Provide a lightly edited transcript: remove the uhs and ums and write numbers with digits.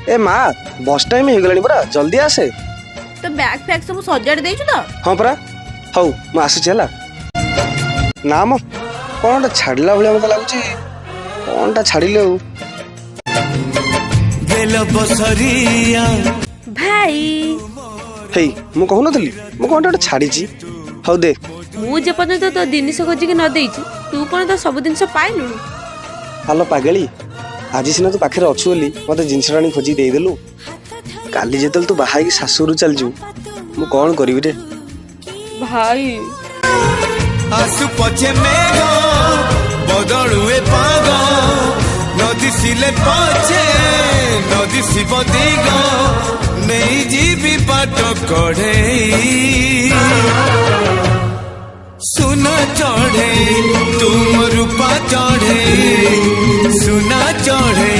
ए माँ बस टाइम हो गलानी परा जल्दी आसे। तो बैग फैग सब सजाड़ देछु तो हाँ परा हौ मु आसुची हला। ना म कोनटा छाड़ला भलिया मते लागुची कोनटा छाड़िले हो गेल बसरिया भाई हे मु कहू नथली मु कोनटा छाड़ीची हौ दे। मु जे पर्यंत तो जिनिस खोजिक न देइछि तू कोन तो सब जिनिस पाइलु। हालो पागली आज सिना तू पाखे अच्छु बोली मते जिनस राणी खोजी दे देलु काली जेतल तू बाहा की सासुरु चल जू मु कोन करबी रे भाई। आसु पछे मेघ बदलुए पाग नदी सिले पछे नदी शिव दिग नहीं जीवी बाट कढ़े सुना चढ़े तुम रूपा चढ़े सुना चढ़े